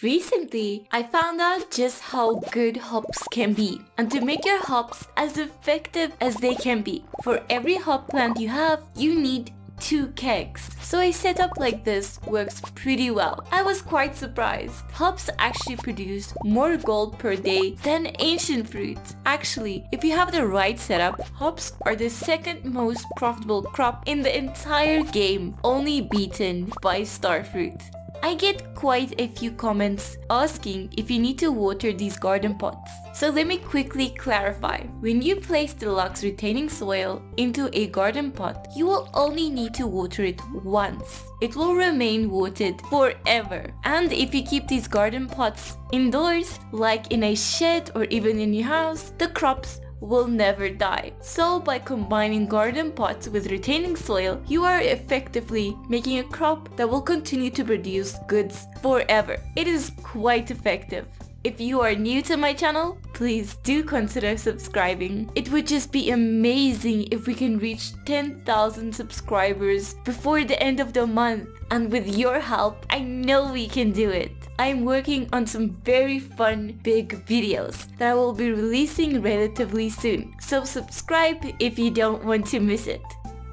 Recently, I found out just how good hops can be, and to make your hops as effective as they can be, for every hop plant you have, you need 2 kegs. So a setup like this works pretty well. I was quite surprised. Hops actually produce more gold per day than ancient fruit. Actually, if you have the right setup, hops are the second most profitable crop in the entire game, only beaten by starfruit. I get quite a few comments asking if you need to water these garden pots. So let me quickly clarify. When you place deluxe retaining soil into a garden pot, you will only need to water it once. It will remain watered forever. And if you keep these garden pots indoors, like in a shed or even in your house, the crops will never die. So by combining garden pots with retaining soil, you are effectively making a crop that will continue to produce goods forever. It is quite effective. If you are new to my channel, please do consider subscribing. It would just be amazing if we can reach 10,000 subscribers before the end of the month. And with your help, I know we can do it. I'm working on some very fun big videos that I will be releasing relatively soon. So subscribe if you don't want to miss it.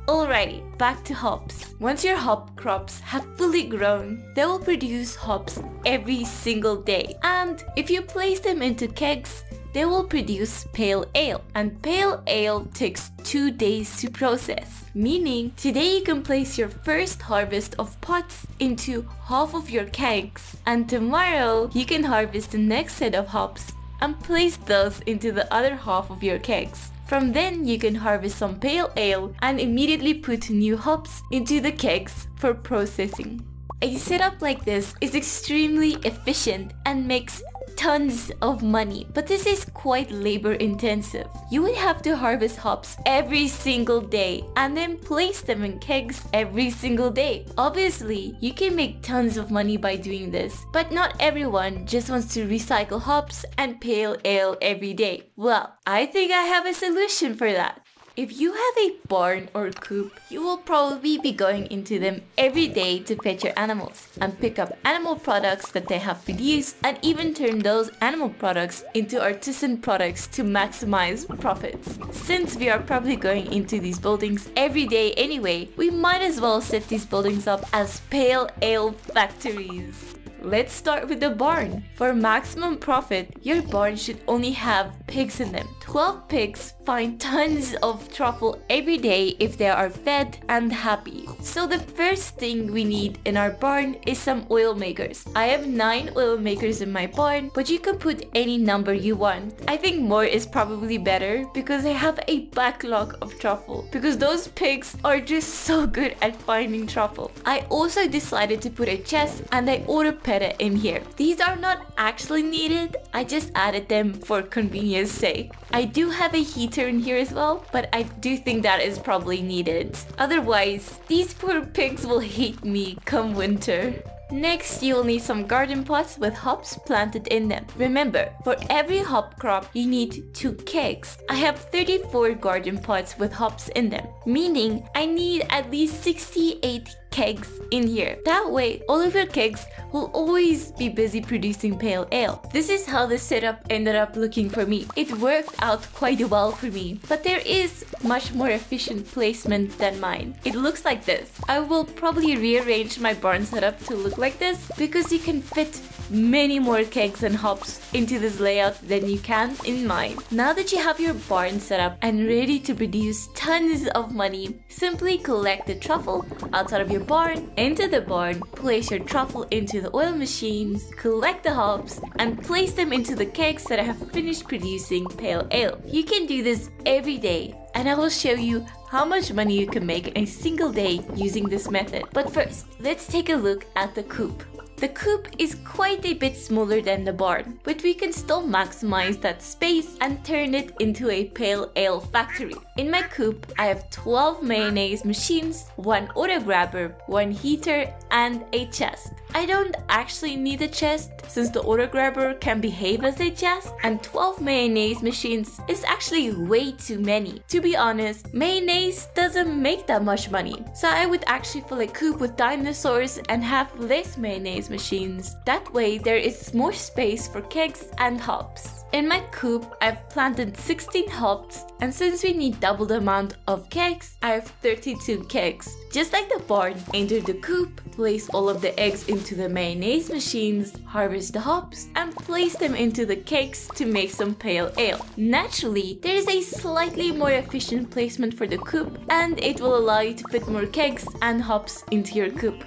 Alrighty, back to hops. Once your hop crops have fully grown, they will produce hops every single day. And if you place them into kegs, they will produce pale ale. And pale ale takes 2 days to process. Meaning, today you can place your first harvest of pots into half of your kegs. And tomorrow, you can harvest the next set of hops and place those into the other half of your kegs. From then, you can harvest some pale ale and immediately put new hops into the kegs for processing. A setup like this is extremely efficient and makes tons of money, but this is quite labor intensive. You would have to harvest hops every single day and then place them in kegs every single day. Obviously, you can make tons of money by doing this, but not everyone just wants to recycle hops and pale ale every day. Well, I think I have a solution for that. If you have a barn or coop, you will probably be going into them every day to pet your animals and pick up animal products that they have produced and even turn those animal products into artisan products to maximize profits. Since we are probably going into these buildings every day anyway, we might as well set these buildings up as pale ale factories. Let's start with the barn. For maximum profit, your barn should only have pigs in them. 12 pigs find tons of truffle every day if they are fed and happy. So the first thing we need in our barn is some oil makers. I have 9 oil makers in my barn, but you can put any number you want. I think more is probably better because I have a backlog of truffle because those pigs are just so good at finding truffle. I also decided to put a chest and I ordered in here. These are not actually needed, I just added them for convenience sake. I do have a heater in here as well, but I do think that is probably needed. Otherwise, these poor pigs will hate me come winter. Next, you will need some garden pots with hops planted in them. Remember, for every hop crop, you need 2 kegs. I have 34 garden pots with hops in them, meaning I need at least 68 kegs in here. That way, all of your kegs will always be busy producing pale ale. This is how the setup ended up looking for me. It worked out quite well for me, but there is much more efficient placement than mine. It looks like this. I will probably rearrange my barn setup to look like this because you can fit many more kegs and hops into this layout than you can in mine. Now that you have your barn set up and ready to produce tons of money, simply collect the truffle outside of your barn, enter the barn, place your truffle into the oil machines, collect the hops, and place them into the kegs that have finished producing pale ale. You can do this every day, and I will show you how much money you can make in a single day using this method. But first, let's take a look at the coop. The coop is quite a bit smaller than the barn, but we can still maximize that space and turn it into a pale ale factory. In my coop, I have 12 mayonnaise machines, 1 auto grabber, 1 heater, and a chest. I don't actually need a chest since the auto grabber can behave as a chest, and 12 mayonnaise machines is actually way too many. To be honest, mayonnaise doesn't make that much money, so I would actually fill a coop with dinosaurs and have less mayonnaise machines. That way there is more space for kegs and hops. In my coop, I've planted 16 hops, and since we need double the amount of kegs, I have 32 kegs. Just like the barn, enter the coop, place all of the eggs into the mayonnaise machines, harvest the hops, and place them into the kegs to make some pale ale. Naturally, there is a slightly more efficient placement for the coop, and it will allow you to fit more kegs and hops into your coop.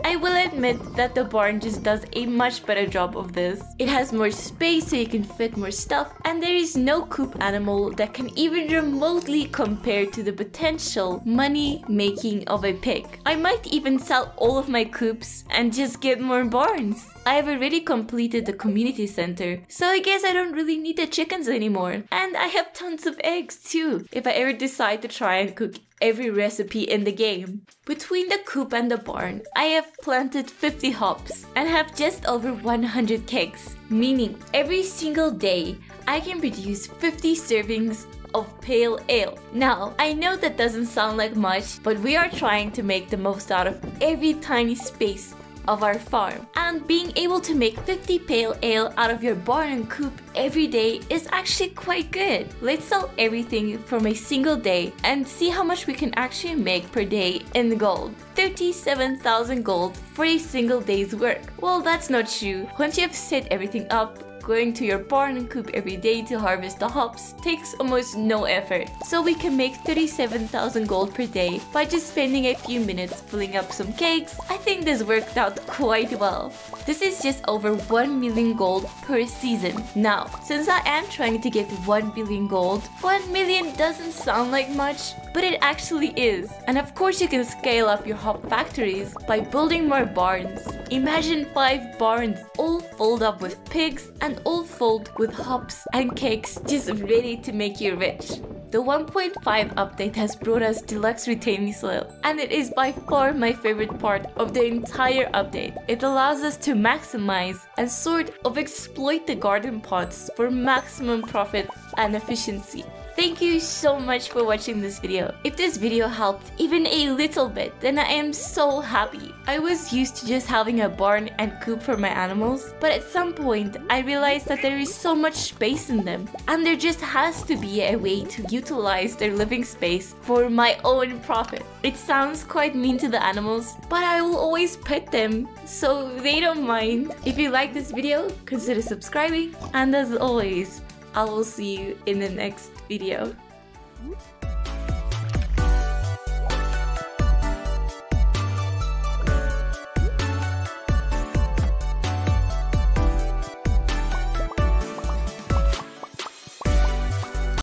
I will admit that the barn just does a much better job of this. It has more space so you can fit more stuff, and there is no coop animal that can even remotely compare to the potential money making of a pig. I might even sell all of my coops and just get more barns. I have already completed the community center, so I guess I don't really need the chickens anymore. And I have tons of eggs too, if I ever decide to try and cook every recipe in the game. Between the coop and the barn, I have planted 50 hops and have just over 100 kegs, meaning every single day I can produce 50 servings of pale ale. Now, I know that doesn't sound like much, but we are trying to make the most out of every tiny space of our farm, and being able to make 50 pale ale out of your barn and coop every day is actually quite good. Let's sell everything from a single day and see how much we can actually make per day in gold. 37,000 gold for a single day's work. Well, that's not true. Once you have set everything up, going to your barn and coop every day to harvest the hops takes almost no effort. So we can make 37,000 gold per day by just spending a few minutes filling up some kegs. I think this worked out quite well. This is just over 1 million gold per season. Now, since I am trying to get 1 billion gold, 1 million doesn't sound like much, but it actually is. And of course you can scale up your hop factories by building more barns. Imagine 5 barns all filled up with pigs and all filled with hops and cakes just ready to make you rich. The 1.5 update has brought us deluxe retaining soil, and it is by far my favorite part of the entire update. It allows us to maximize and sort of exploit the garden pots for maximum profit and efficiency. Thank you so much for watching this video. If this video helped even a little bit, then I am so happy. I was used to just having a barn and coop for my animals, but at some point I realized that there is so much space in them, and there just has to be a way to utilize their living space for my own profit. It sounds quite mean to the animals, but I will always pet them, so they don't mind. If you like this video, consider subscribing, and as always, I will see you in the next video.